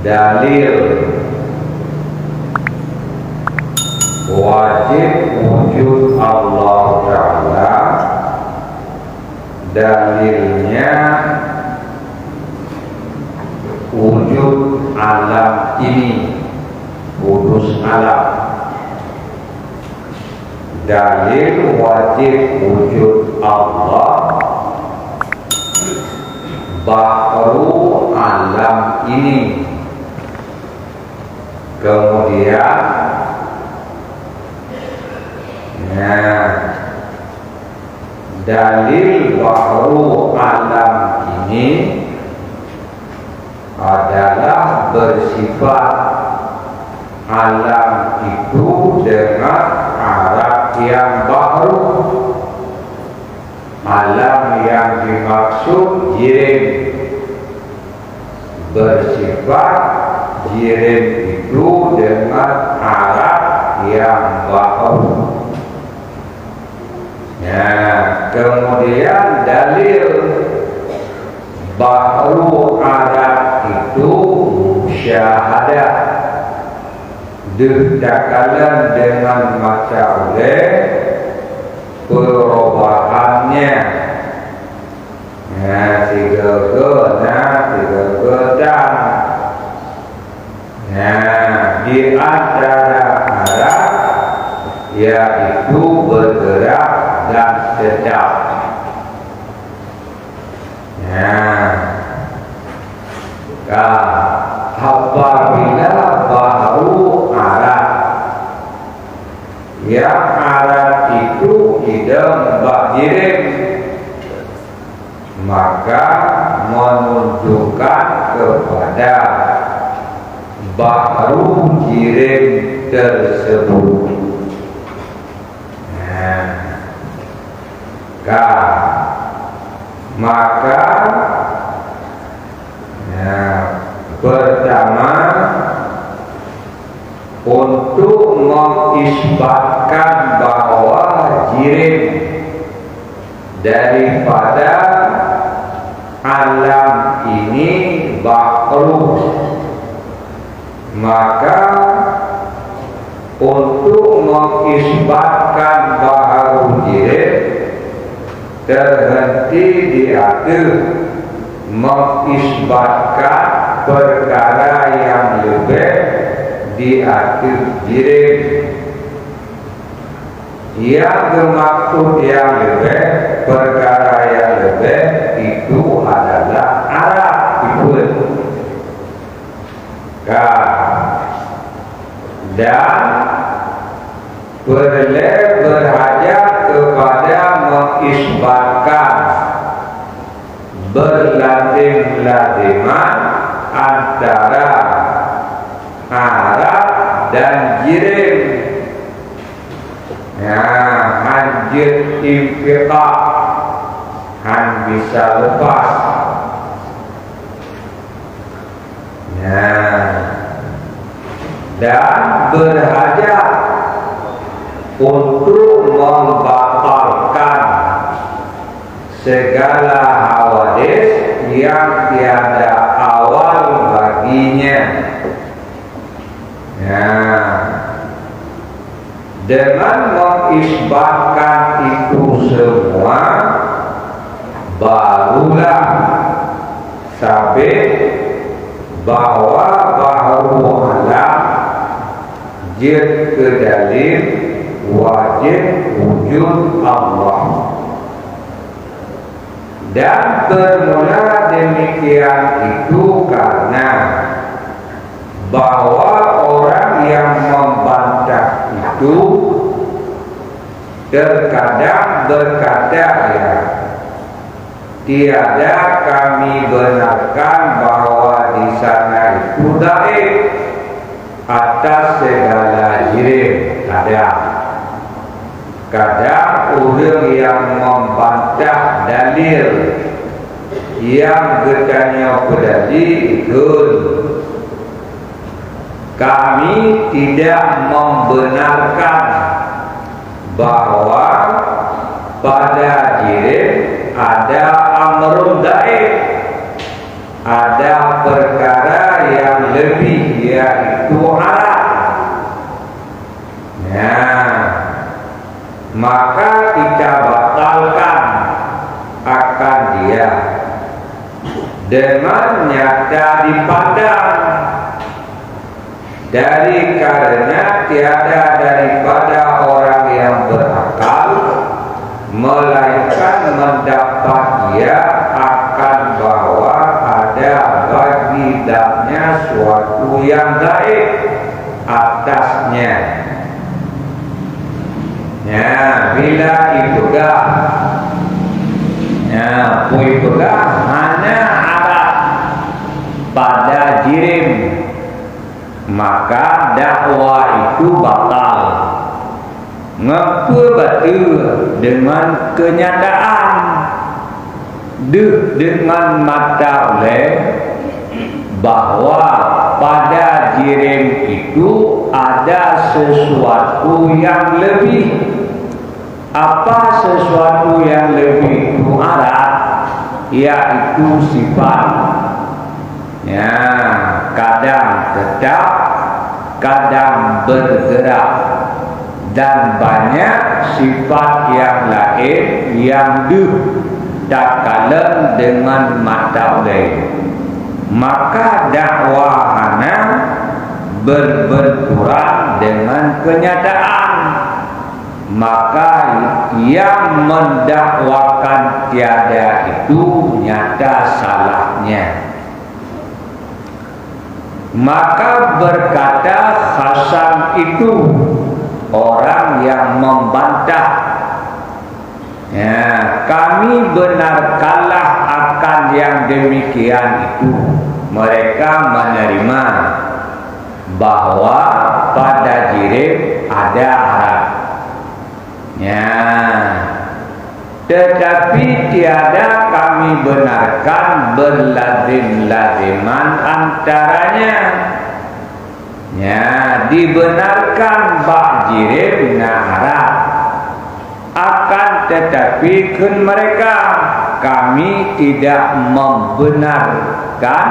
dalil wajib wujud Allah Ta'ala, dalilnya wujud alam ini, kudus alam. Dalil wajib wujud Allah baru alam ini. Kemudian dalil baru alam ini adalah bersifat alam itu dengan arah yang baru. Alam yang dimaksud jirim, bersifat jirim itu dengan arah yang baru. Kemudian dalil baru arah itu musyahadah, didakalan dengan mata oleh perubahannya. Tiga gedang. Di antara arah yaitu bergerak dan sedap. Apabila baru arah, yang arah itu tidak bajirim, maka menunjukkan kepada baru jirim tersebut. Maka pertama, untuk mengisbatkan bahwa jirim daripada alam ini baru, maka untuk mengisbatkan baharu jirim terhenti di akhir mengisbatkan perkara yang lebih di akhir jirim. Yang bermaksud yang lebih, perkara yang lebih itu adalah arah ikut. Dan perlu berhajat kepada mengisbatkan berlazim-laziman antara arah dan jirim. Hanjir infiqah, han bisa lepas. Dan berhajat untuk membatalkan segala hawadis yang tiada awal baginya. Dengan mengisbatkan itu semua, barulah sabit bahwa baharu alam jid ke dalil wajib wujud Allah. Dan bermula demikian itu karena bahwa orang yang membantah itu terkadang berkata, tiada kami benarkan bahwa di sana itu dhaif atas segala jirim. Kadang orang yang membantah dalil yang bertanya pedadi itu, kami tidak membenarkan bahwa pada jirim ada amrun dhaif, ada perkara yang lebih dengan nyata dipandang, dari karena tiada daripada orang yang berakal melainkan mendapat ia akan bahwa ada bagi daknya suatu yang gaib atasnya. Ya, bila ibadah, ya, ibadah hanya arah pada jirim, maka dakwah itu batal. Ngapa betul dengan kenyataan dengan mata oleh bahwa pada jirim itu ada sesuatu yang lebih. Apa sesuatu yang lebih itu arah, yaitu sifat. Ya, kadang tetap, kadang bergerak, dan banyak sifat yang lain yang tak kalah dengan mata oleh. Maka dakwah hana berbenturan dengan kenyataan. Maka yang mendakwakan tiada itu nyata salahnya. Maka berkata Hasan itu orang yang membantah, ya, kami benarkanlah akan yang demikian itu. Mereka menerima bahwa pada jirim ada arah, ya, tetapi tiada kami benarkan berlazim-laziman antaranya. Ya, dibenarkan bak jirim naharap, akan tetapi kun mereka kami tidak membenarkan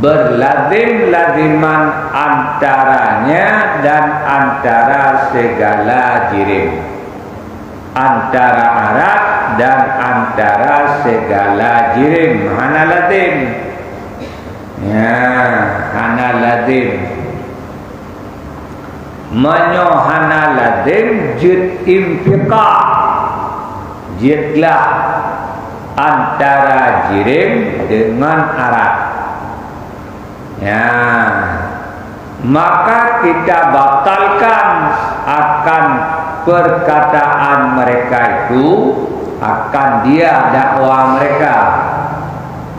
berlazim-laziman antaranya dan antara segala jirim, antara arat dan antara segala jirim. Hana lazim, ya, hana lazim. Menyohana lazim jid imfiqah, jidlah antara jirim dengan arat. Ya, maka kita batalkan akan perkataan mereka itu, akan dia dakwah mereka.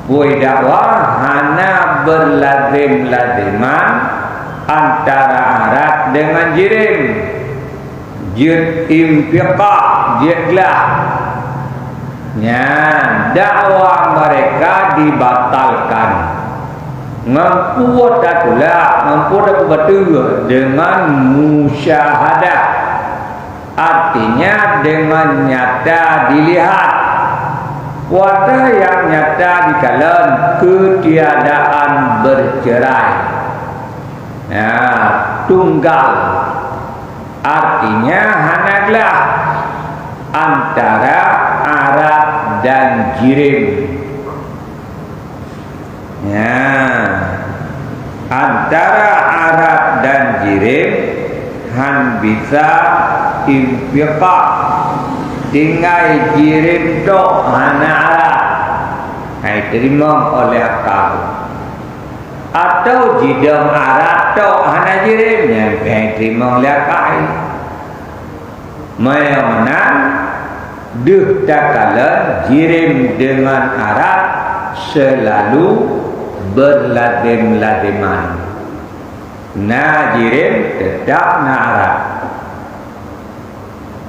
Buat dakwah hana berlazim-laziman antara arat dengan jirim. Jid imfiqah, jidlah. Ya, dakwah mereka dibatalkan. Mempuat itulah, mempuat betul dengan musyahadah, artinya dengan nyata dilihat. Wata yang nyata dikalan ketiadaan bercerai, ya, tunggal, artinya hanaglah antara arat dan jirim. Ya, antara arat dan jirim han bisa imfiqah, tinggal jirim tok hana arat, hai terima oleh akal. Atau jidam arat tok hana jirim, yang terima oleh akal. Menang takalan jirim dengan arat selalu berlazim-laziman. Na jirim tetap na arat.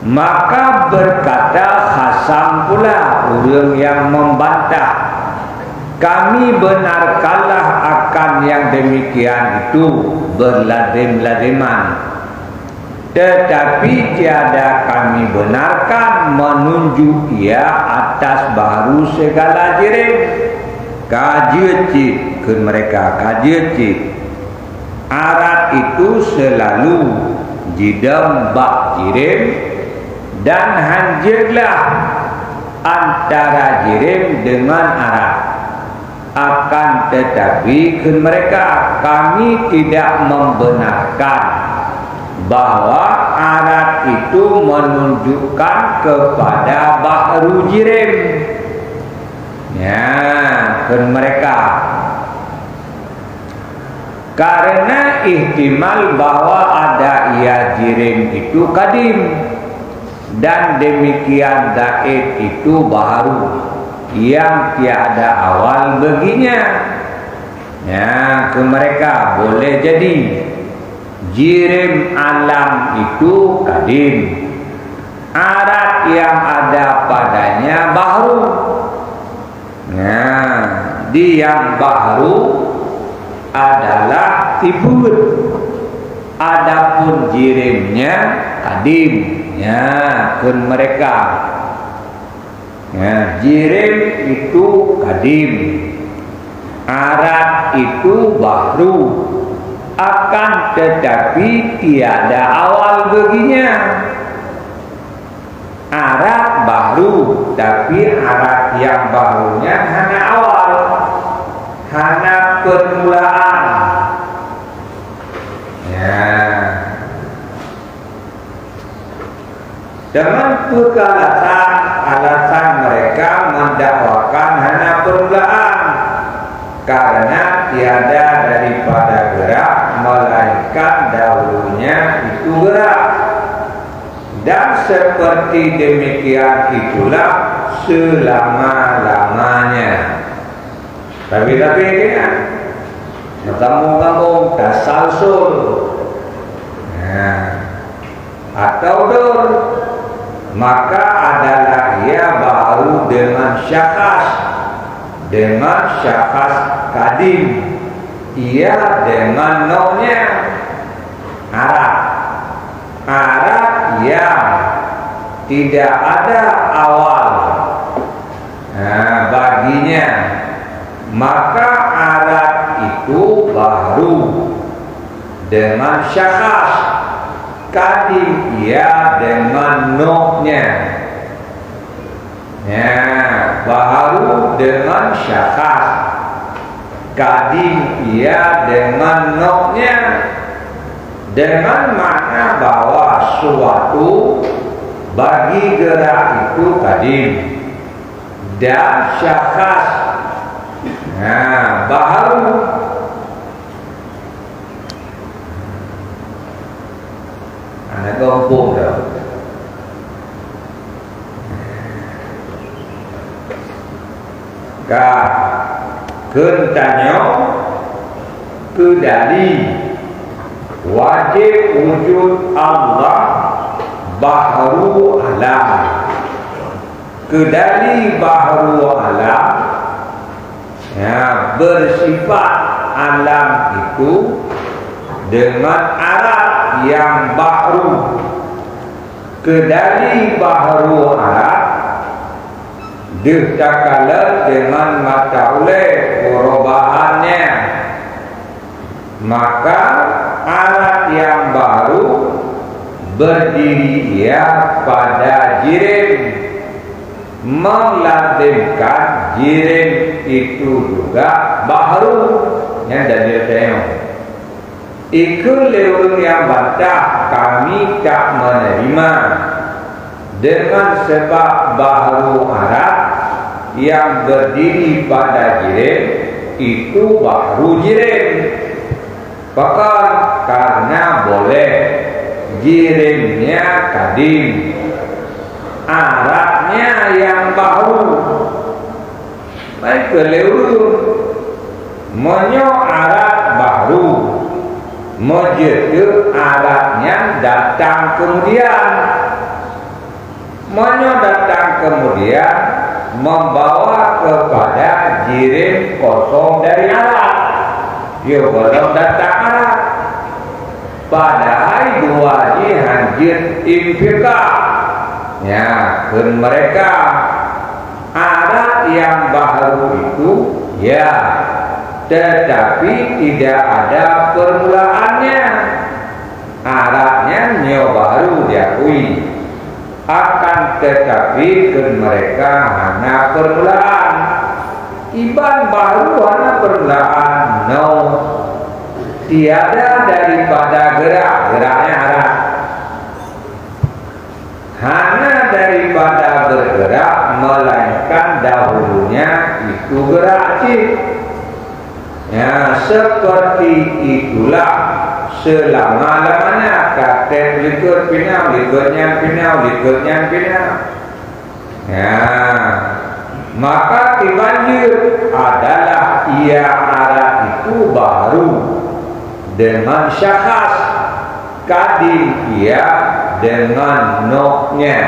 Maka berkata Hasan pula, orang yang membantah, kami benarkanlah akan yang demikian itu berlazim-laziman, tetapi tiada kami benarkan menunjuk ia atas baru segala jirim. Kajian cik ke mereka, kajian cik arat itu selalu jidam bak jirim, dan hanjirlah antara jirim dengan arat. akan tetapi mereka kami tidak membenarkan bahwa arat itu menunjukkan kepada bahru jirim. Ya, mereka karena ihtimal bahwa ada ia jirim itu kadim dan demikian daid itu baru yang tiada awal baginya. Ya, mereka boleh jadi jirim alam itu kadim, arat yang ada padanya baru. Nah, di yang baru adalah tibut, adapun jirimnya kadim. Ya, mereka ya, jirim itu kadim, arat itu baru, akan tetapi tiada awal baginya. Arat baru, tapi arat yang barunya hanya awal, hanya permulaan. Ya, dengan alasan mereka mendakwakan hanya permulaan, karena tiada daripada gerak melainkan dahulunya itu gerak, dan seperti demikian itulah selama-lamanya. Tapi ya, kampung-kampung tasalsul, nah, atau dur, maka adalah ia baru dengan syakhas kadim, ia dengan nomnya arat yang tidak ada awal baginya, maka arat itu baru dengan syakhas kadim, ia dengan nomnya. Ya, baru dengan syakhas kadim, ia dengan nomnya, dengan makna bahwa suatu bagi gerak itu kadim dan syakhas. Nah, baru anak kampung dah. Kentanya kedali wajib wujud Allah bahru alam. Kedali bahru alam, ya, bersifat alam itu dengan arat yang bahru. Kedali bahru arat ditakala dengan mata oleh perubahannya, maka alat yang baru berdiri ia pada jirim, melazimkan jirim itu juga baru. Yang dalil tengok ikut lewat yang bantah kami tak menerima dengan sebab baru arat yang berdiri pada jirim itu baru jirim. Bahkan karena boleh jirimnya kadim, aratnya yang baru. Baik keliru menyo arat baru, menjadi aratnya datang kemudian. Menyo datang kemudian membawa kepada jirim kosong dari arat. Dia belum datang arat. Padahal dua hanjir infika. Ya, mereka arat yang baru itu, ya, tetapi tidak ada permulaannya. Aratnya nyo baru diakui. Akan tetapi mereka hanya permulaan. iban baru hana permulaan no, tiada daripada geraknya arah, hanya daripada bergerak, melainkan dahulunya itu gerak cik. Ya, seperti itulah selama-lamanya kata likut pinau, likutnya pinau, likutnya pinau. Ya, maka dibanjir adalah ia arah itu baru dengan syakhas, kadim ia dengan noknya,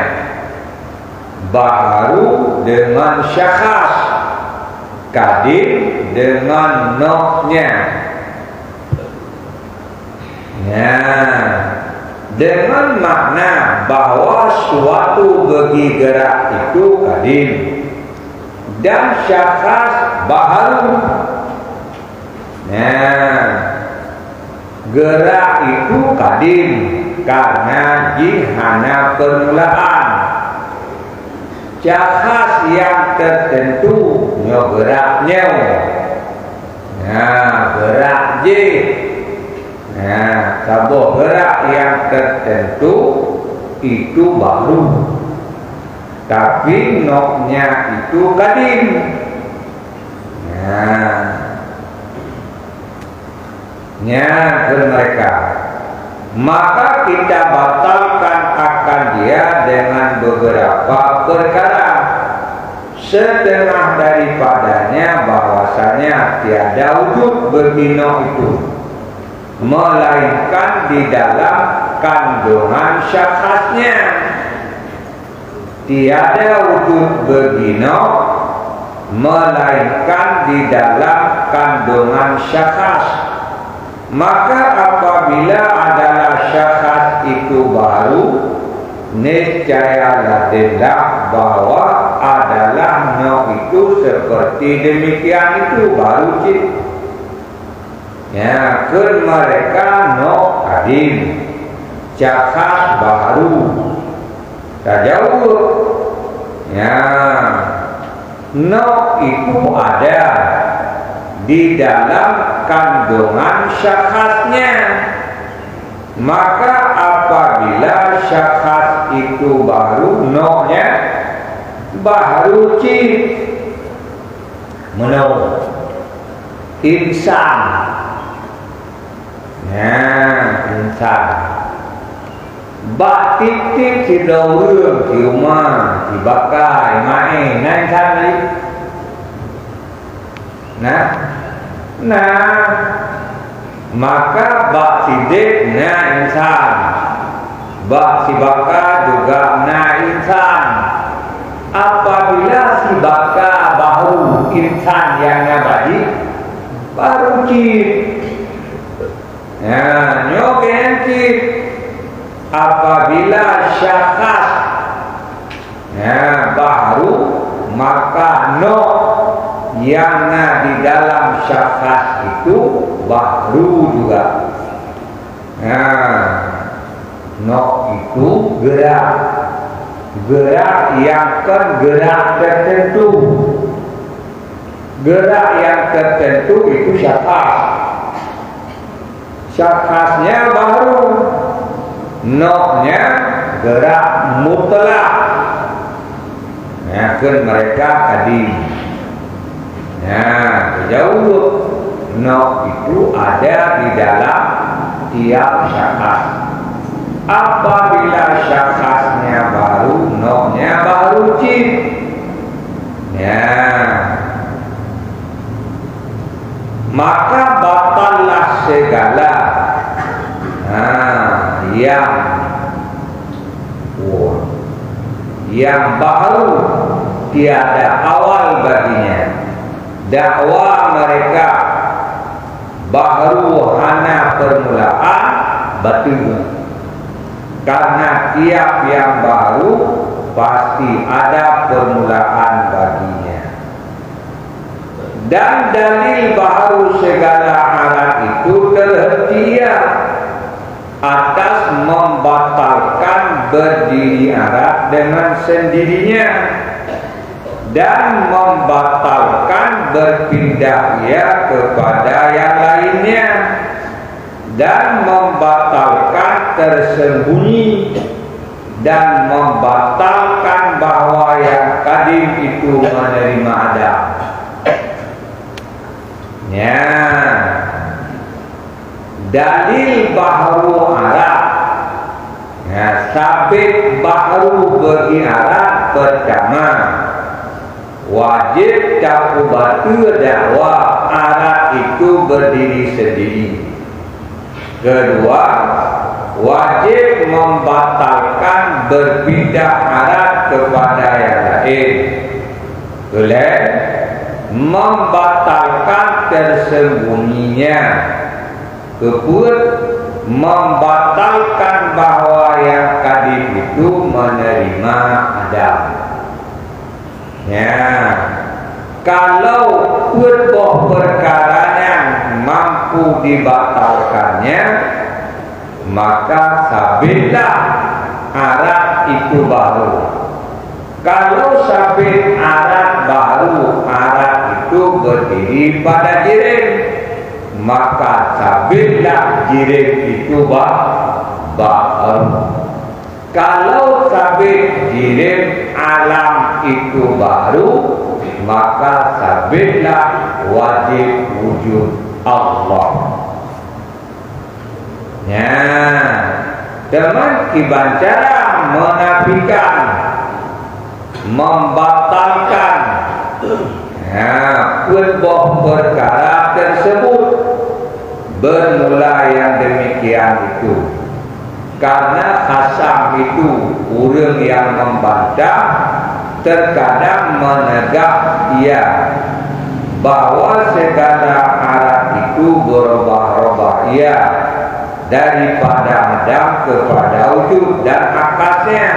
baru dengan syakhas, kadim dengan noknya. Ya, dengan makna bahwa suatu bagi gerak itu kadim dan syakhas baharu. Nah, gerak itu kadim karena jihana permulaan. Syakhas yang tertentu geraknya. Nah, gerak J. Nah, sabuh gerak yang tertentu itu baru, tapi noknya itu kadim. Nah, ke mereka, maka kita batalkan akan dia dengan beberapa perkara. Setengah daripadanya bahwasanya tiada wujud berbina itu, melainkan di dalam kandungan syakhasnya. Tiada wujud berbina melainkan di dalam kandungan syakhas. Maka apabila adalah syakhas itu baru, niscaya adalah bahwa adalah no itu seperti demikian itu baru cik. Ya, ke mereka no kadim, syakhas baru, tak jauh. Ya, no itu ada di dalam kandungan syakhasnya. Maka apabila syakhas itu baru, no-nya baru cik. Menau insan. Nah, insan. Bak titik si daurung, si rumah, si bakai, main, nah insan ni. Nah, maka bak sidik na insan, bak si baka juga na insan. Apabila si baka baru insan yang abadi, baru cip. Ya, nyoken cip. Apabila syakhas ya baru, maka no yang di dalam syakhas itu baru juga. Nah, no itu gerak, gerak yang gerak tertentu. Gerak yang tertentu itu syakhas. Syakhasnya baru, no-nya gerak mutlak. Ya, kan mereka kadim. Nah, jauh no itu ada di dalam tiap syakhas. Apabila syakhasnya baru, no-nya baru cip. Ya, maka batallah segala yang baru, tiada awal baginya. Dakwah mereka baru hana permulaan batil, karena tiap yang baru pasti ada permulaan baginya. Dan dalil baru segala alat itu terhentiya atas membatalkan berdiri arat dengan sendirinya. dan membatalkan berpindah ia kepada yang lainnya, dan membatalkan tersembunyi, dan membatalkan bahwa yang kadim itu menerima Adam. Ya, dalil bahru Arab. Ya, sabit bahru bagi Arab pertama, wajib capu batu dakwah Arab itu berdiri sendiri. Kedua, wajib membatalkan berpindah Arab kepada yang lain. Boleh membatalkan tersembunyinya. Keput membatalkan bahwa yang kadim itu menerima Adam. Ya, kalau sebuah perkara yang mampu dibatalkannya, maka sabitlah Arab itu baru. Kalau sabit Arab baru, Arab itu berdiri pada jirim, maka sabitlah jirim itu baru. Kalau sabit jirim alam itu baru, maka sabitlah wajib wujud Allah. Ya, teman kibancara menafikan, membatalkan sebuah perkara tersebut. Bermula yang demikian itu karena khasam itu orang yang membantah terkadang menegak ia bahwa segala Arab itu berubah-ubah ia daripada Adam kepada wujud, dan akasnya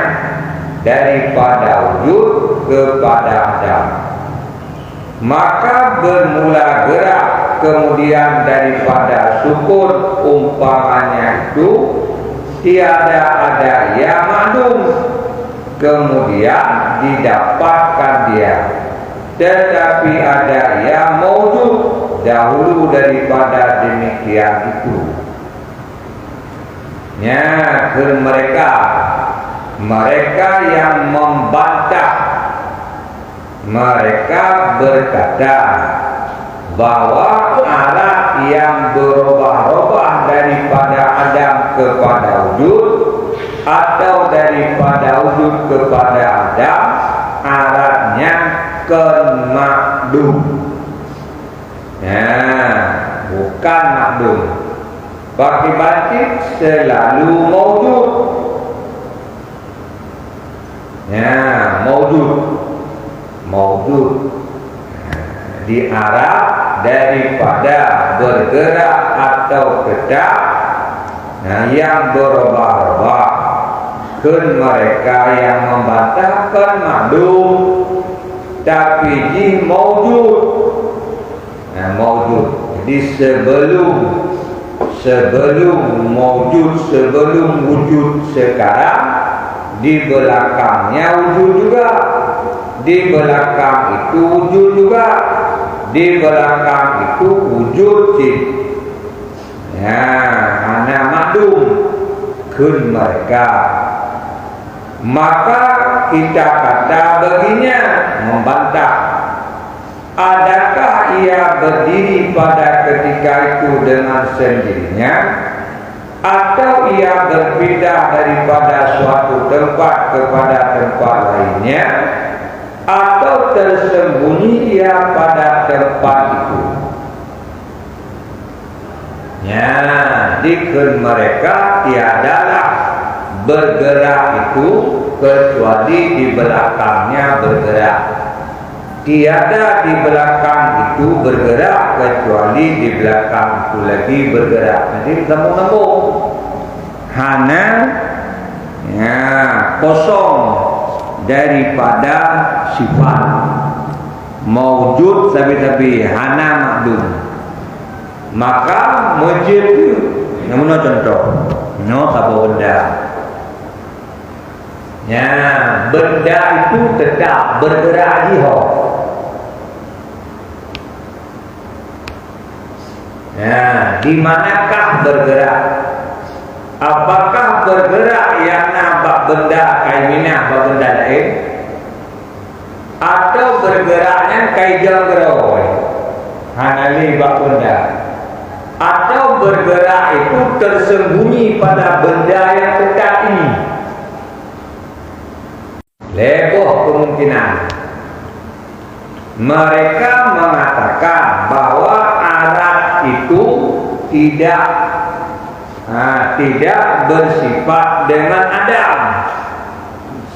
daripada wujud kepada Adam. Maka bermula gerak, kemudian daripada sukun umpamanya itu tiada ada ya ma'lum, kemudian didapatkan dia, tetapi ada ya maujud dahulu daripada demikian itu. Ya, ke mereka yang membantah, mereka berkata bahwa Arab yang berubah-ubah daripada Adam kepada wujud atau daripada wujud kepada Adam, Arabnya makdum. Ya, bukan makdum. Bagi batin selalu maujud. Ya, maujud di Arab daripada bergerak atau tetap, yang berubah-ubah. Kun mereka yang membantahkan makdum, tapi di maujud. Maujud. Jadi sebelum maujud, sebelum wujud sekarang, di belakangnya wujud juga, di belakang itu wujud juga, di belakang itu wujud. Ya, ana makdum kun mereka. Maka kita kata baginya, membantah, adakah ia berdiri pada ketika itu dengan sendirinya, atau ia berpindah daripada suatu tempat kepada tempat lainnya, atau tersembunyi ia pada tempat itu. Ya, dikir mereka tiadalah bergerak itu kecuali di belakangnya bergerak. Tiada di belakang itu bergerak kecuali di belakang itu lagi bergerak. Jadi nemu-nemu hana ya kosong daripada sifat maujud tapi hana makdum. Maka masjid itu namun contoh no apa benda Ya, benda itu tetap bergerak jihad. Ya, di manakah bergerak? Apakah bergerak yang nampak benda kaiminah benda lain, atau bergeraknya kaijang geroi hanali bak benda, atau bergerak itu tersembunyi pada benda yang tetap ini? Leboh kemungkinan. Mereka mengatakan bahwa arat itu tidak bersifat dengan adam,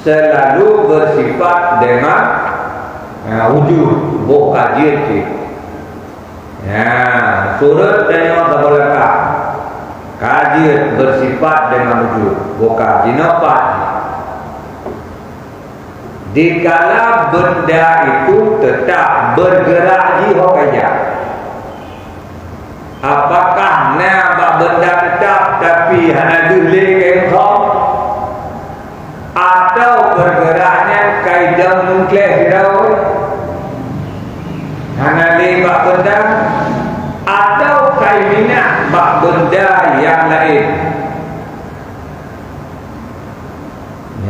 selalu bersifat dengan wujud, bukan jirti. Ya, surut dan yang belakang kajir bersifat dengan wujud, bukan jinopat. Dikala benda itu tetap bergerak di hokaya, apakah nampak benda tetap tapi hanya dulik engkau, atau bergeraknya kaidang nuklear hidau hanya lembak benda, atau kaimina bak benda yang lain?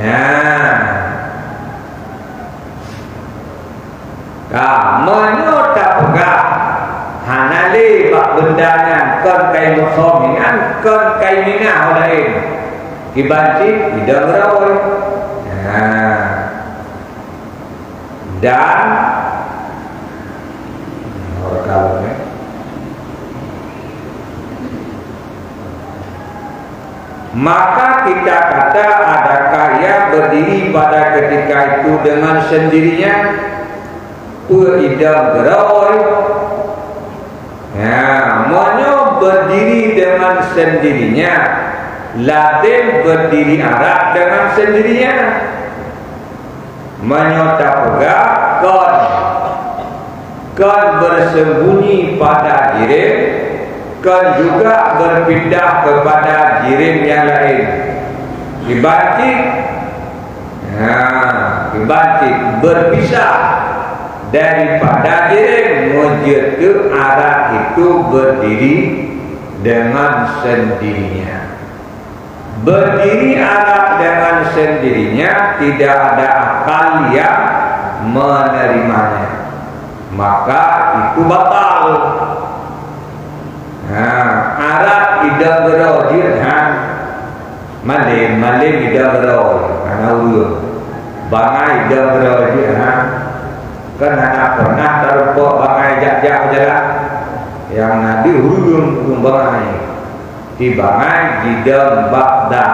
Ya, menyota pegak hanali bak bendanya kan kai musomingan kan kai minah lain dibanci tidak berawal. Dan kalau maka kita kata adakah ia berdiri pada ketika itu dengan sendirinya? Idam gerawai. Ya, monyo berdiri dengan sendirinya, Latin berdiri Arab dengan sendirinya. Menyota pegak kon bersembunyi pada jirim, kon juga berpindah kepada jirim yang lain. Dibanting, berpisah daripada jirim wujud ke arah itu berdiri dengan sendirinya. Berdiri arah dengan sendirinya, tidak ada akal yang menerimanya, maka itu batal. Arah tidak berojir, malim tidak berojir, karena ulur bangai tidak berojir. Kan anak pernah terpok bangai jak-jak jalan yang Nabi hurung bangai di bangai jidam Baghdad.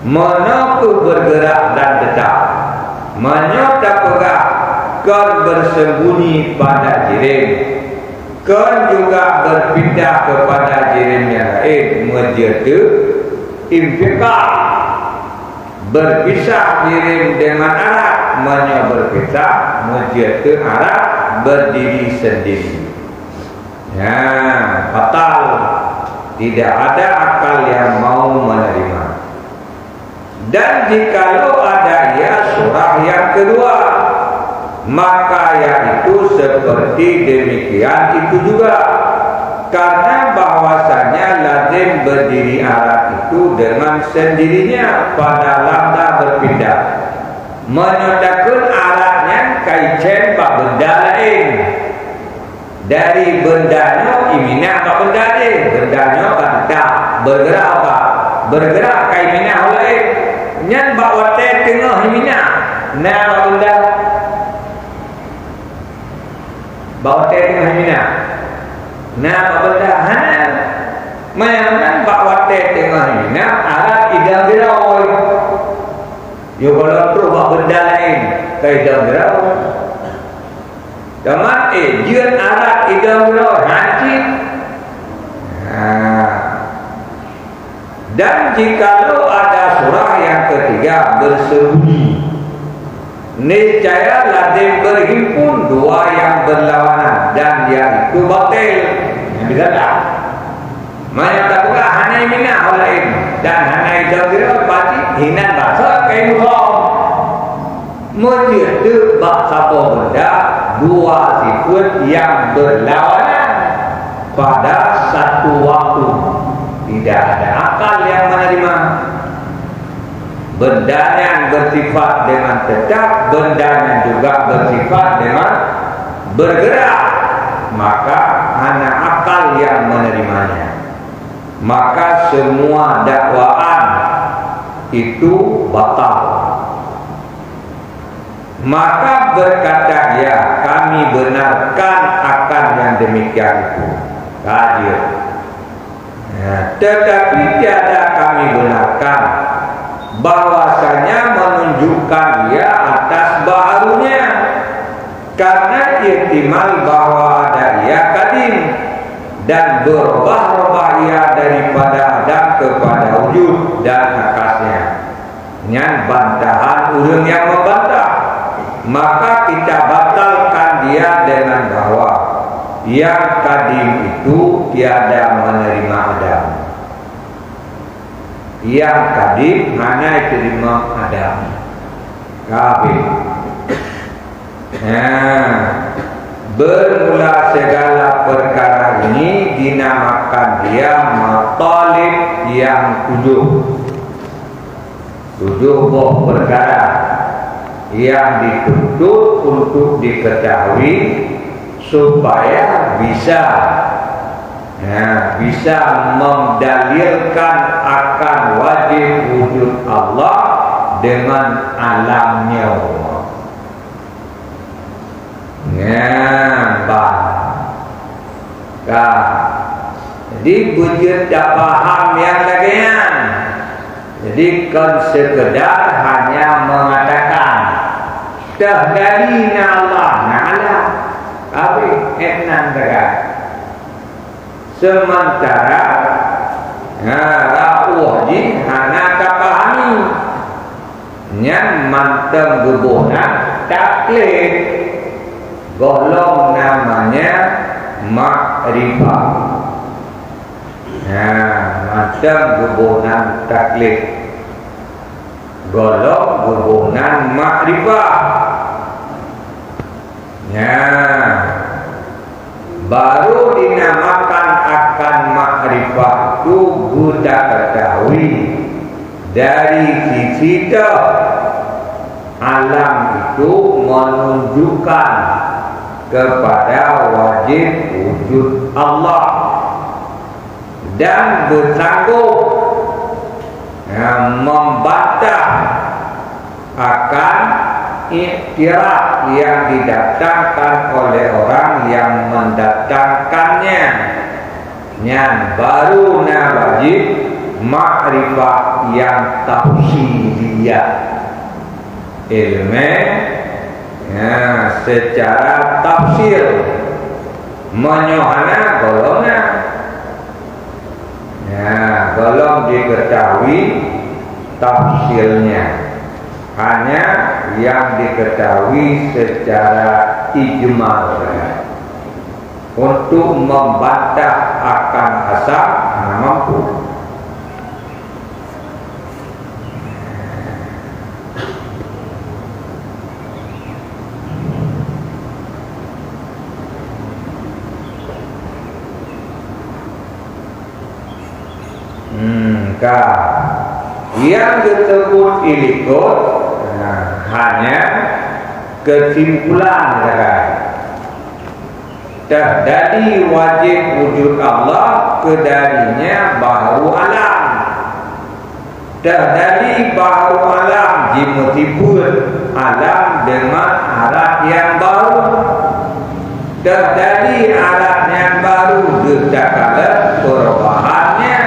Menaku bergerak dan tetap, menyota pegak, kan bersembunyi pada jirim, kan juga berpindah kepada jirim yang lain. Menjadi infikal, berpisah jirim dengan anak, menyo berpisah menjadi arah berdiri sendiri. Ya, fatal. Tidak ada akal yang mau menerima. Dan jikalau ada ia surah yang kedua, maka yaitu seperti demikian itu juga, karena bahwasanya lazim berdiri arah itu dengan sendirinya pada lambda berpindah, menyatakan arahnya kaicen bak benda lain. Dari bendanya iminah bak benda lain, bendanya bak tetap bergerak apa? Bergerak kaiminah lain. Nyan bak watai tengah iminah, nah bak benda bak watai tengah iminah, nah bak benda mayangan bak watai tengah iminah arah idam dirawai. Yo kalau terus bak benda lain kaidam dirawai. Damat jian arah idam dirawai hati. Dan jikalau ada surah yang ketiga bersembunyi, niscaya lazim berhimpun dua yang berlawanan dan yang itu batil. Yang bisa tak? Mana tak buka hanya hanai mina olain dan hanai jawira pati hinan bahasa kain rom mujud tu bak satu benda dua sifat yang berlawanan pada satu waktu. Tidak ada akal yang menerima benda yang bersifat dengan tetap, benda yang juga bersifat dengan bergerak, maka hanya akal yang menerimanya. Maka semua dakwaan itu batal. Maka berkata ya, kami benarkan akan yang demikian itu hadir. Tetapi tiada kami benarkan bahwasanya menunjukkan dia atas baharunya, karena ihtimal bahwa ada ia kadim dan berubah-ubah ia daripada Adam kepada wujud dan akasnya. Dengan bantahan urang yang membantah, maka kita batalkan dia dengan bahwa yang kadim itu tiada menerima Adam. Yang kadim hanya terima Adam. Kafir. Bermula segala perkara ini dinamakan dia matalib yang tujuh buah perkara yang dituntut untuk diketahui supaya bisa mendalilkan akan wajib wujud Allah dengan alamnya. Jadi wujud tak paham yang lagian. Jadi kan sekedar hanya mengatakan tahdalina Allah na'ala tapi enak dekat. Sementara ra'uh ji hana kapahami yang manteng gebunan taklid golong namanya makrifah. Manteng gebunan taklid golong gebunan makrifah. Baru dinamakan akan makrifah itu guna ketahui dari sisi alam itu menunjukkan kepada wajib wujud Allah dan bersanggup membantah akan iktiraf yang didatangkan oleh orang yang mendatangkannya. Yang baru wajib makrifah yang tafsiriyah, ilmu secara tafsir menyohana golongan golong diketahui tafsirnya hanya yang diketahui secara ijmal. Untuk membantah akan asal mampu. Yang disebut ilikut hanya kesimpulan dari wajib wujud Allah kedarinya baharu alam. Dari baharu alam jimutipun alam dengan arah yang baru. Dari arah yang baru segala perubahannya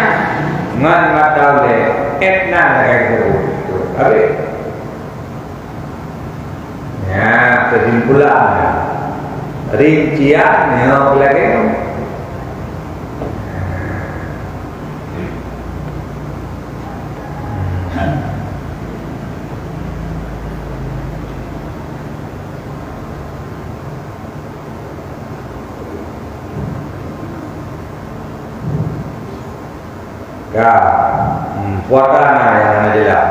ngan matale etna itu. Ya, kesimpulan rinciannya lagi. Ka puatana yang adalah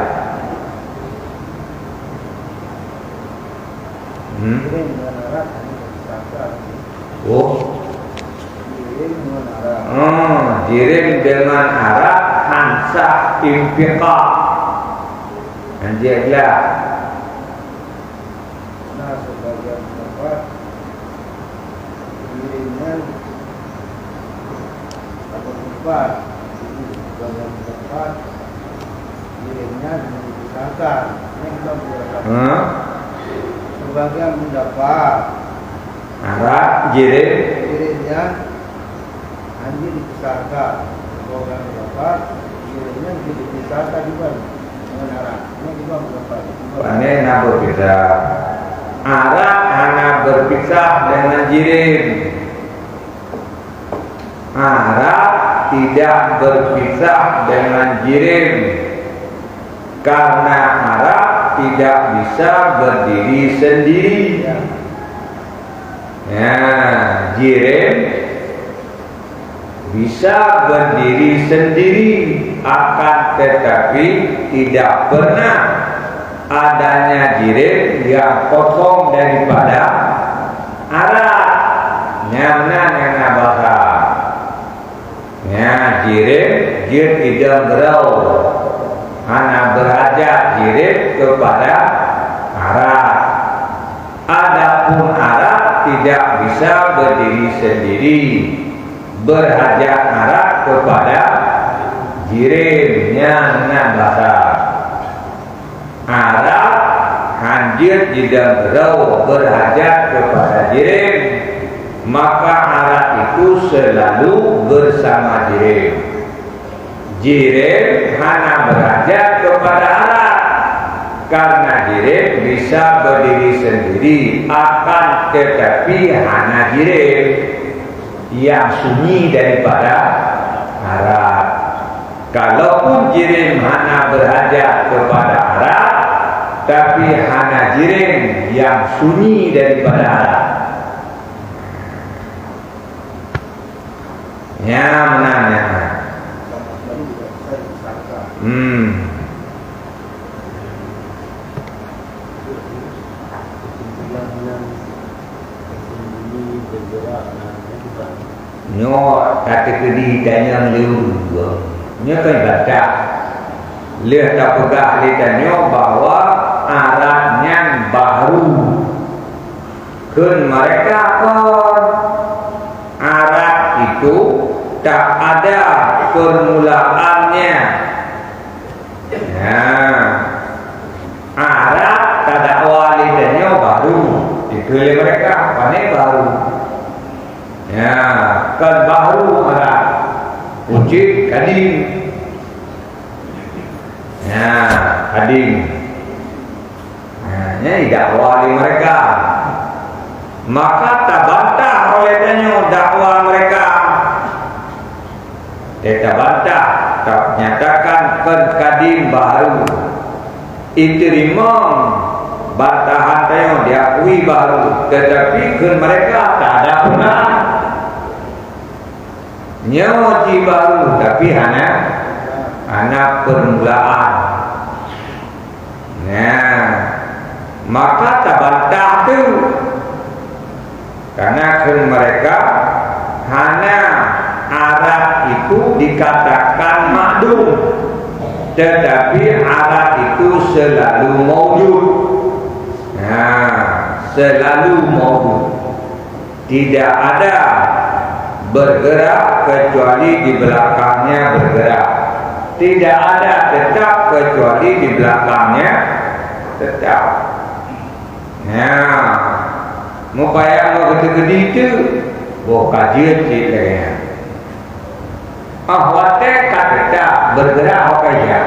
oh jirim dengan Arab hansa impiqa anjirlah. Nah, sebagian pendapat jirimnya atau empat, sebagian pendapat jirimnya dipisahkan. Ini kita berdasarkan sebagian pendapat Arab jirimnya anjir dipisahkan, sebagian pendapat jirimnya dipisahkan juga dengan Arab. Ini juga pendapat. Ini nak berpisah. Arab hanya berpisah dengan jirim. Arab tidak berpisah dengan jirim karena Arab tidak bisa berdiri sendiri. Ya, jirim bisa berdiri sendiri, akan tetapi tidak pernah adanya jirim yang kosong daripada Arab. Nyana bahasa. Ya, jirim tidak berau. Hana berajak jirim kepada Arab. Adapun Arab tidak bisa berdiri sendiri, berhajat Arab kepada jirimnya dengan bahasa Arab. Hanjir tidak berhajat kepada jirim, maka Arab itu selalu bersama jirim. Jirim hanya berhajat kepada Arab karena jirim bisa berdiri sendiri, akan tetapi hanya jirim yang sunyi daripada Arab. Kalaupun jirim hanya berhajat kepada Arab, tapi hanya jirim yang sunyi daripada Arab. Ya, menanya. Nyo kata kedi tanya liu. Nyo kan baca. Lihat tak pegah lihatnya bahwa Arabnya baru. Kun mereka kon Arab itu tak ada permulaannya. Ya. Arab tak ada awalnya baru. Itu mereka panik baru. Ya, kan baru Arab. Ucip kadim. Ya, kadim. Ini dakwah mereka. Maka tak bantah olehnya dakwah mereka. Tidak bantah, tak nyatakan kadim baru. Iterimam bantahan yang diakui baru, tetapi mereka tak ada pernah nyawa baru, tapi hanya anak permulaan. Nah, maka tak bantah tu, karena mereka hanya Arab itu dikatakan makdum, tetapi Arab itu selalu maujud. Nah, selalu maujud. Tidak ada bergerak kecuali di belakangnya bergerak. Tidak ada tetap kecuali di belakangnya tetap. Nah, mau bayang mau gede-gede itu, boh kajian ceritanya. Ahwate kata bergerak okeynya.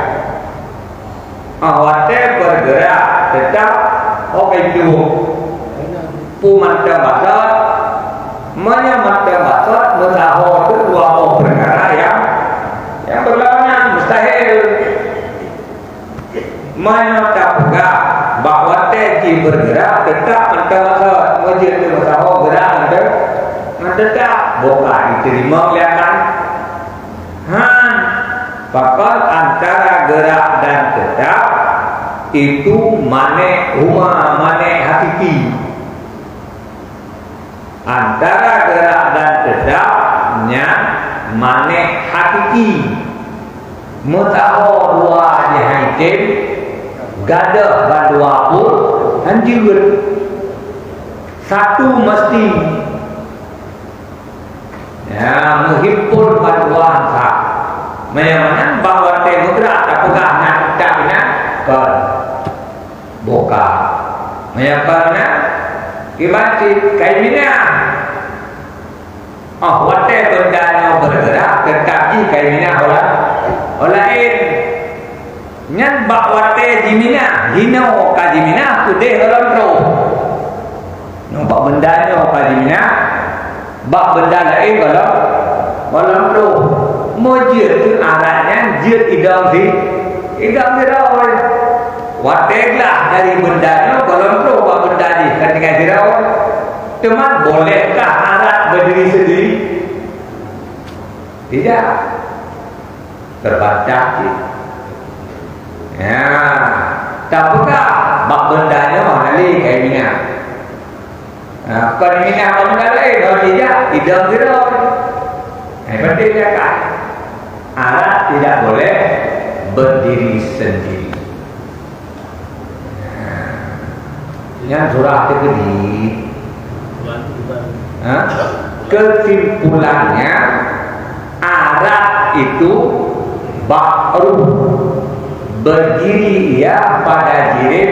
Ahwate bergerak tetap okey tu. Pumanta basat, menyamata basat, mutaho itu dua perkara yang berlawanan mustahil. Mana tak pegang bahawa teki bergerak tetap mentawasat wajib itu mutaho gerak tetap bukan diterima kelihatan. Pakal antara gerak dan tetap itu mane huma mane hakiki. Antara gerak dan tetapnya mane hakiki. Mutaho dua jahaitim gadah bandua pun anjir. Satu mesti ya menghimpun bantuan sah. Memang bahawa mudra tak pegang nak tak nak kan boka. Menyapanya kibaci kain mina. Oh, wate benda bergerak tetapi kain mina olain. Nyan bak wate jimina, hino ka jimina kudeh dalam roh. Nampak bendanya ka jimina, bak benda lain dalam roh. Mojir tu arahnya jir idam di rawai. Wateglah dari bendanya dalam roh bak benda di ketika di rawai. Teman bolehkah arah berdiri sendiri? Tidak. Terbatas. Ya, tak buka bak bendanya mahali kayak minyak. Kalau minyak bak benda lain, kalau tidak dirau. Penting dia kan. Alat tidak boleh berdiri sendiri. Yang surah kedua. Kesimpulannya alat itu baru berdiri ia pada jirim,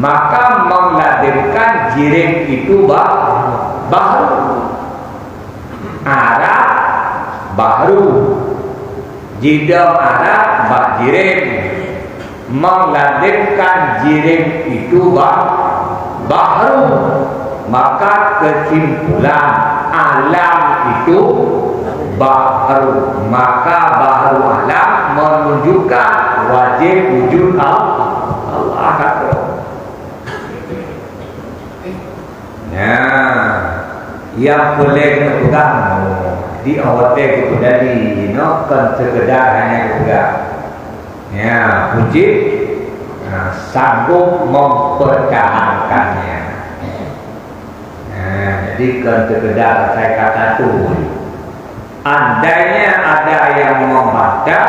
maka melazimkan jirim itu baru. Arab baru, jidam Arab bak jirim, melazimkan jirim itu baru, maka kesimpulan alam itu baru, maka baru alam menunjukkan wajib wujud Allah. Ya, yang boleh pegang di awal itu dari kan sekedar hanya pegang. Ya, puji sanggup mempertahankannya. Jadi kan sekedar saya kata tu. Andainya ada yang membaca,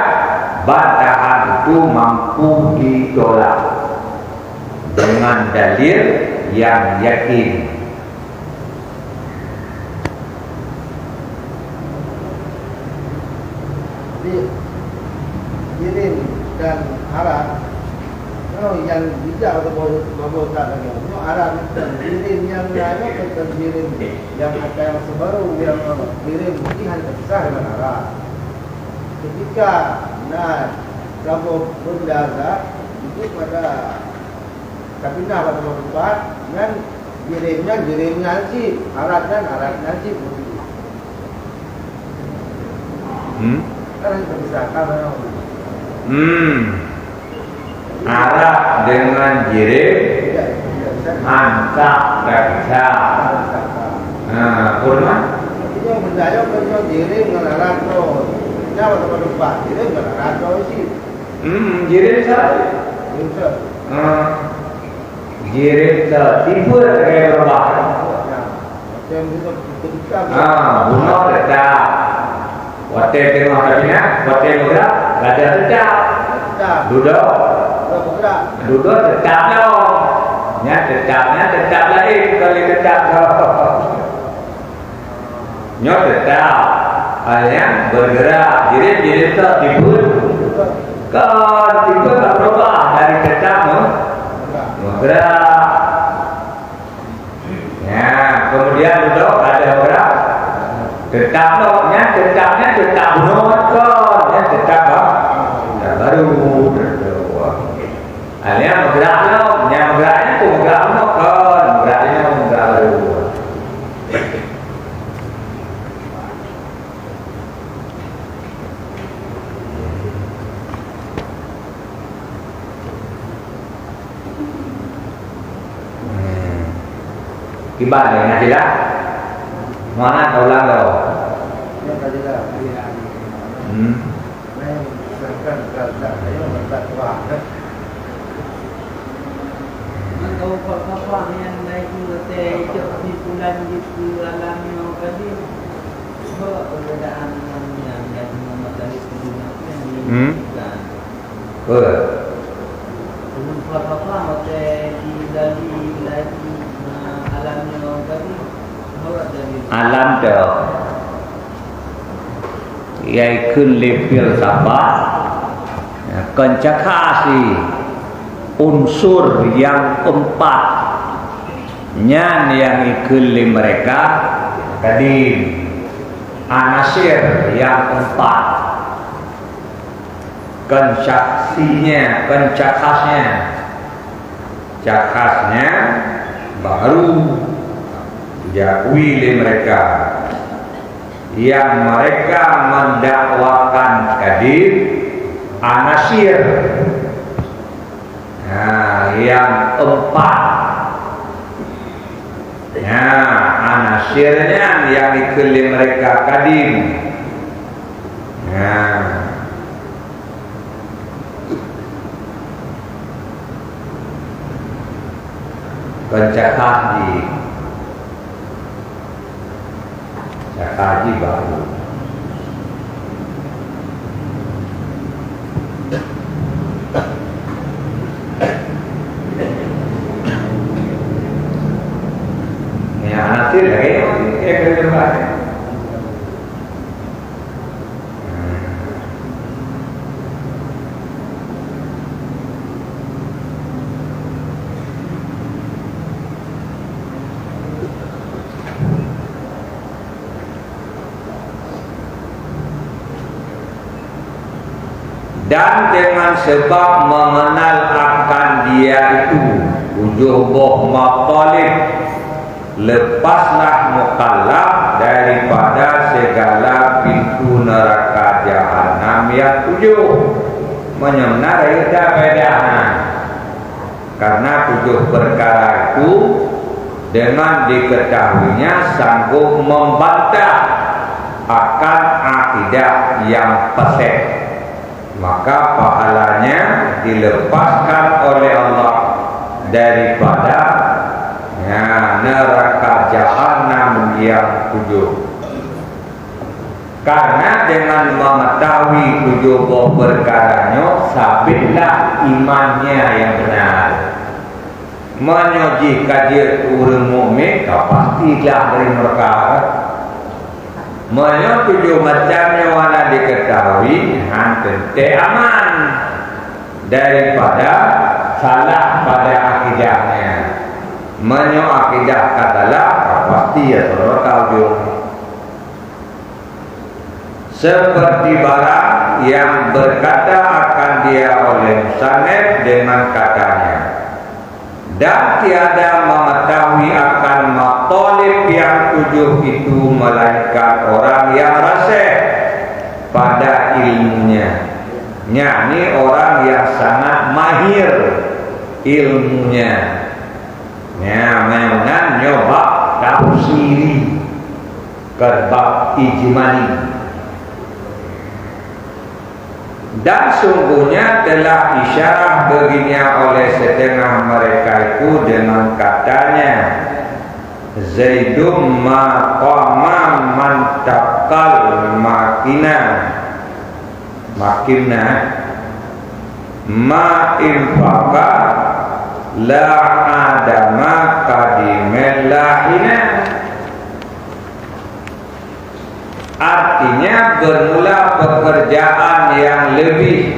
bantahan itu mampu ditolak dengan dalil yang yakin. Jirim dan Arab, yang bijak atau membuat lagi, Arab dan jirim yang lain dan jirim yang ada yang sebaru yang jirim mungkin hanya terpisah dengan Arab. Ketika Rabu benda itu pada kabinah pada tempat dan jirim nanti Arab nanti kan terpisah karena Arab dengan jirim angkat tak bisa. Kurma? Ini yang berdaya kalau jirim dengan Arab tu, jauh tempat tempat jirim dengan Arab tu sih. Jirim sahaja. Jirim sahaja. Tipu kayak berapa? Bunuh tetap. Wate tengok kakinya, wate bergerak, gajah tetap. Duduk tetap dong. Tetap lain kali tetap dong. Nyot tetap. Hanya bergerak. Jirim tak tipu. Kan tipu tak berubah dari tetap bergerak. Ya, kemudian duduk ada bergerak. Tetapnya tetap bunuh kan, tetap baru Alia bergerak lo, yang bergeraknya tu bergerak lo kan, bergeraknya bergerak baru. Gimana ya Najila? Mana kau ulang kau? Nah, misalkan kerajaan ayo bertakwa. Kalau kapal yang naik ke kumpulan di alam yang tadi, perbedaan yang mematari sebelumnya yang kapal di lagi alam yang tadi, alam tu, ia kunci filsafat, kencakasi. Unsur yang keempat yang ikut mereka tadi anasir yang keempat cakasnya baru diakui oleh mereka yang mereka mendakwakan kadir anasir. Nah, yang keempat, anasirnya yang dikeliling mereka kadim. Nah, pencakaji baru. Nanti lagi ke depan. Dan dengan sebab mengenal akan dia itu wujuh maqalib, lepaslah mukallaf daripada segala pintu neraka jahanam yang 7. Menyebenar itu bedaan. Karena 7 perkara itu dengan diketahuinya sanggup membantah akan akidah yang fasik, maka pahalanya dilepaskan oleh Allah daripada neraka jahanam yang 7. Karena dengan mengetahui 7 perkaranya sabitlah imannya yang benar. Menyoji kadir orang mukmin pastilah dari neraka. Menyo 7 macamnya wala diketahui hante aman daripada salah pada akidahnya. Menyo akidah katalah pasti ya saudara tahu. Seperti barang yang berkata akan dia oleh musannif dengan katanya, dan tiada mengetahui akan maqalib yang 7 itu melainkan orang yang rasih pada ilmunya, yakni orang yang sangat mahir ilmunya. Memang nyoba tafsiri kerbab ijmali. Dan sungguhnya telah isyarah baginya oleh setengah mereka itu dengan katanya, Zaidum maqama mantakal makina ma infaka la adama kadimellahina. Artinya bermula pekerjaan yang lebih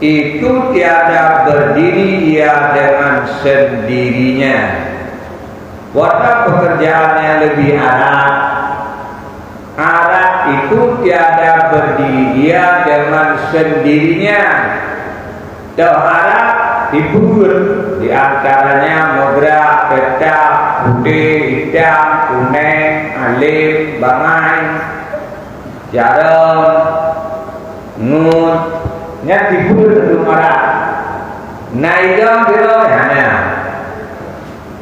itu tiada berdiri ia dengan sendirinya. Wata pekerjaan yang lebih arat itu tiada berdiri ia dengan sendirinya. Arat dibur di antaranya menggerak, petak, putih, hitam, kuning, alif, bangai, jarum, nun, nya dibur lumara. Naidam birohana.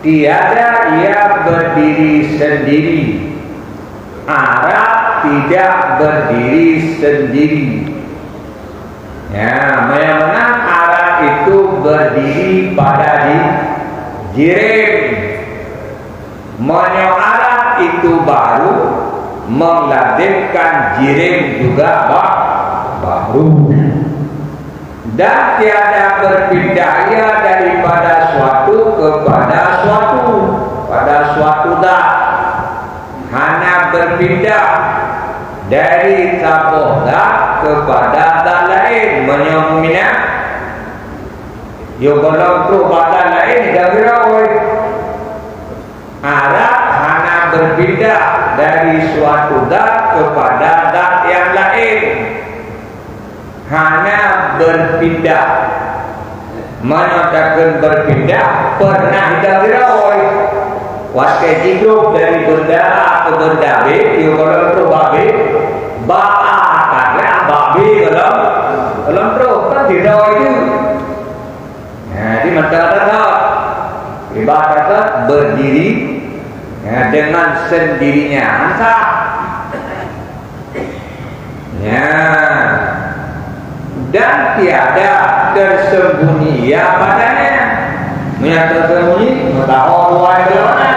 Tiada ia berdiri sendiri. Arat tidak berdiri sendiri. Ya, memang arat itu berdiri pada jirim. Arat itu baru melazimkan jirim juga baru. Dan tiada berpindahnya daripada suatu kepada suatu, pada suatu dah. Hanya berpindah dari satu dah kepada dah lain. Menyamina yo kalau perubatan lain dah berawal. Arat hanya berpindah dari suatu dah kepada dah yang lain. Hanya berpindah. Menyatakan berpindah pernah dah berawal. Wakai hidup dari benda ke benda B, you kalau terus babi, karena babi kalau terus kan tidak itu. Jadi masyarakat ibaratnya berdiri dengan sendirinya, ansah. Dan tiada tersembunyi padanya. Tersembunyi, tahu luar mana.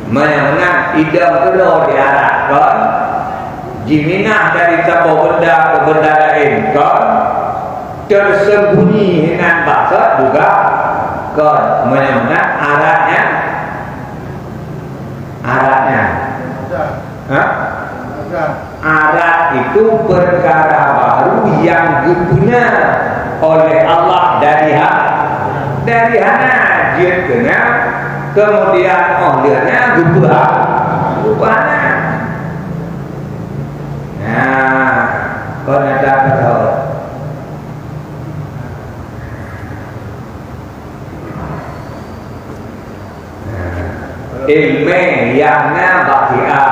Menang tidak perlu diarahkan jiminah dari satu benda ke benda lain kan tersembunyi dengan bahasa juga kan menang aratnya arat itu perkara baru yang digunakan oleh Allah dari hana jika kemudian dia gubahnya. Nah, kau nak tahu? Ilmu yang bakia,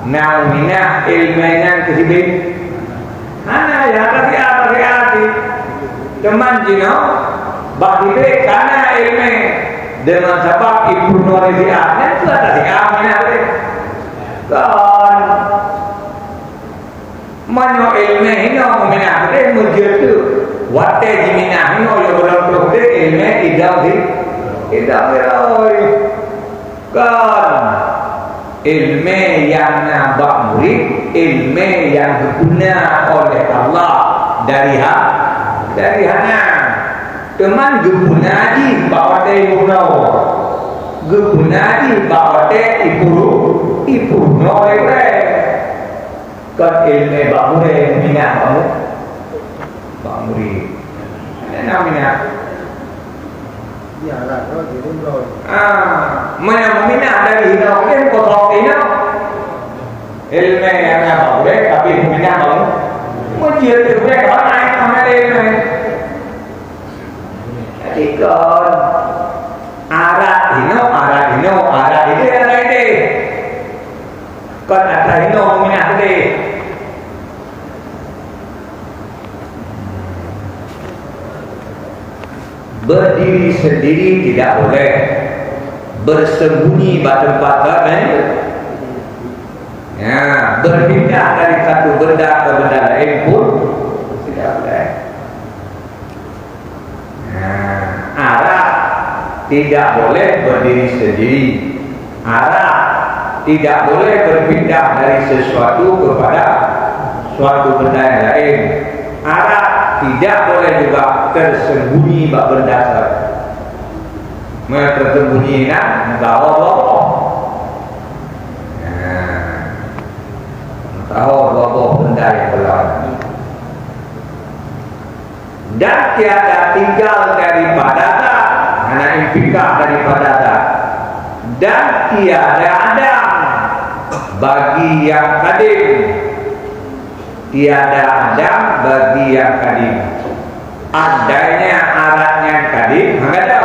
naumina ilmu yang kesibik. Mana yang bakia ni? Teman jino, bakia karena ilmu. Dengan sebab ibu Norisianya itu ada si Aminah kan manyo ilmu ini Aminah itu menjadi wate jiminah ini oleh orang tua ilmu tidak beroi kan ilmu yang nambah murid ilmu yang berguna oleh Allah dari hana teman guna di bawa teh ibu nawa, guna di bawa teh ibu nawa le, kan ilmu bamure minyak bamuri, minyak. Ya lah, kalau di rumah. Mana minyak dari hidau kan kotor ini, ilmu yang bamure tapi minyak bamur, mungkin itu mereka naik sama ilmu. Ikon arat hino itu yang lain kon ada hino minyak deh berdiri sendiri tidak boleh bersembunyi batu-batu berpindah dari satu benda ke benda lain pun tidak boleh. Arat tidak boleh berdiri sendiri. Arat tidak boleh berpindah dari sesuatu kepada suatu benda yang lain. Arat tidak boleh juga tersembunyi benda lain. Tersembunyi bawa benda yang berlawan. Dan tiada tinggal daripada tak, hanya impikah daripada tak. Dan tiada ada bagi yang kadim, tiada ada bagi yang kadim. Adanya aratnya kadim, enggak ada.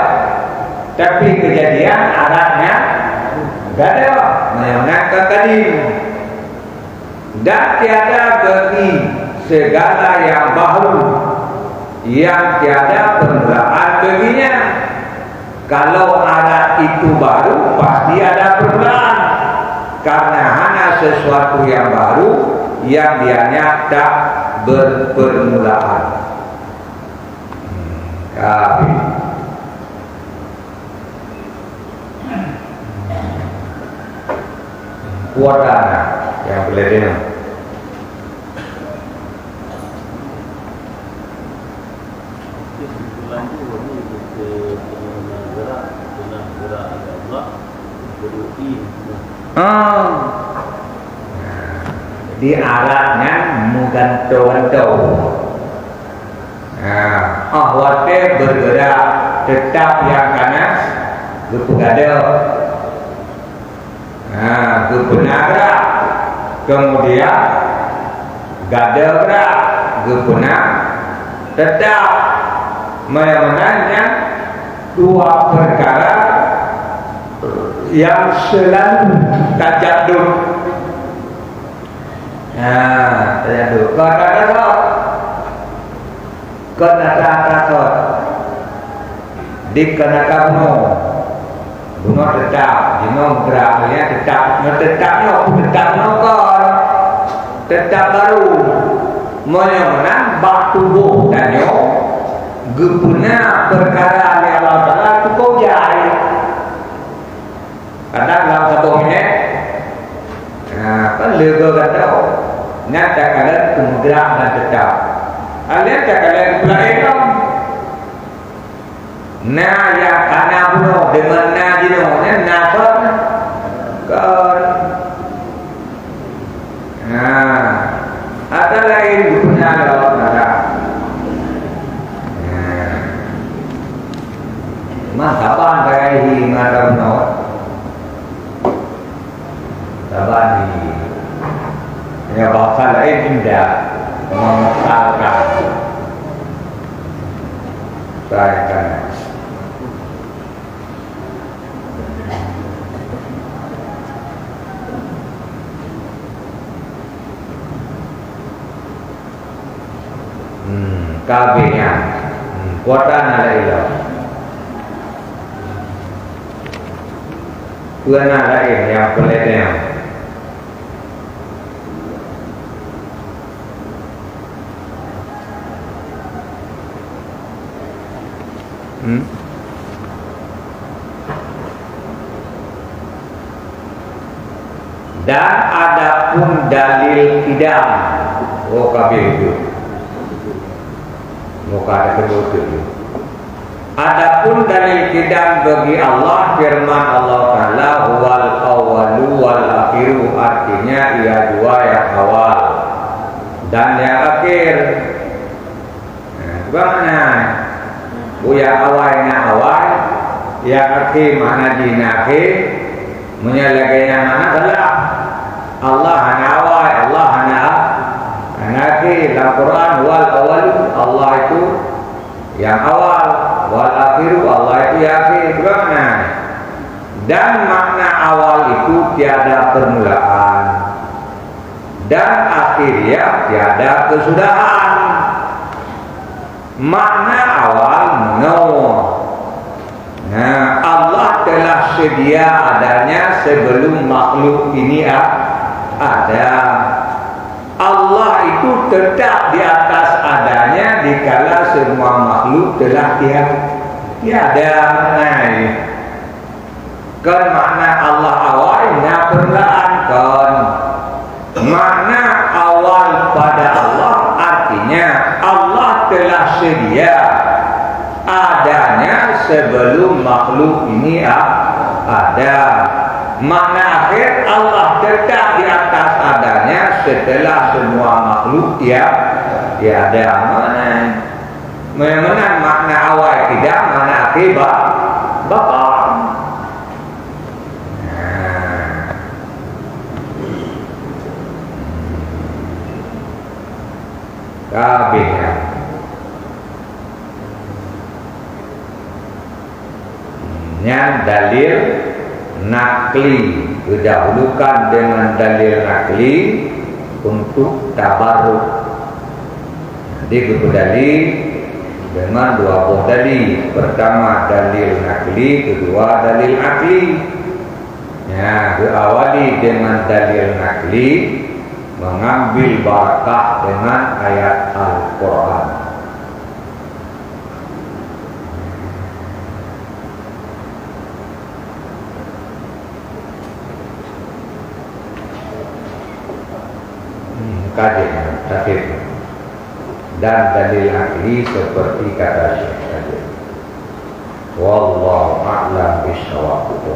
Tapi kejadian aratnya enggak ada. Menyenangkan kadim. Dan tiada bagi segala yang baru, yang tiada permulaan baginya. Kalau arat itu baru pasti ada permulaan. karena hanya sesuatu yang baru yang dianya tak berpermulaan. Kafir. Kuatana yang beledena. Di alatnya menggantung-gantung. Ahwatnya bergerak tetap yang kanan berpegadal. Gerak kemudian gadal gerak gerak tetap mengenanya dua perkara yang selalu tajadul. Tajadul kata-kata dikenakan bunuh tetap, jenuh geraknya tetap, tetap baru, menyenang bak tubuh dan yo, guna perkara yang Allah Taala cukup jai. Kadang dalam 1 minit, kan lega kata, nyata kalian gerak dan tetap, kalian kalian pelai dong. Nah yang kana bunuh dengan na jenuhnya nafas kan. Ada lain guna Allah Taala. Mahaban kaihi ngarano. Tabani. Ya bakal lain indah mengesalkan. Saya kan. Kabehnya kuatan ala ilah kuatan ala ilah yang peletnya dan adapun dalil tidak kabeh itu muka ada kedua itu. Adapun dalil kidam bagi Allah firman Allah Taala wal awalu wal akhiru, artinya ia dua yang awal dan yang akhir. Bagaimana? Yang awalnya awal, yang akhir mana akhir, menyelesaikan mana adalah Allah hanya awal, Allah hanya akhir. Dalam Quran wal awal Allah itu yang awal, wal akhiru Allah itu yang akhir. Bagaimana? Dan makna awal itu tiada permulaan dan akhirnya tiada kesudahan. Makna awal no. Nah, Allah telah sedia adanya sebelum makhluk ini ada. Allah itu tetap di atas adanya dikala semua makhluk telah tiada. Kan makna Allah awalnya permulaan kan. Makna awal pada Allah artinya Allah telah sedia adanya sebelum makhluk ini ada. Makna akhir Allah tetap di atas adanya setelah semua makhluk tiada. Mana makna awal tidak, makna akhir bapa. Kabehnya yang dalil nakli didahulukan dengan dalil nakli untuk tabarruk. Jadi berdalil dengan dua buah dalil. Pertama dalil nakli, kedua dalil akli. Ya, diawali dengan dalil nakli, mengambil barakah dengan ayat Al-Quran. Kajian terakhir. Dan dalil nakli seperti kata Syekh tadi. Wallahu a'lam bishawab.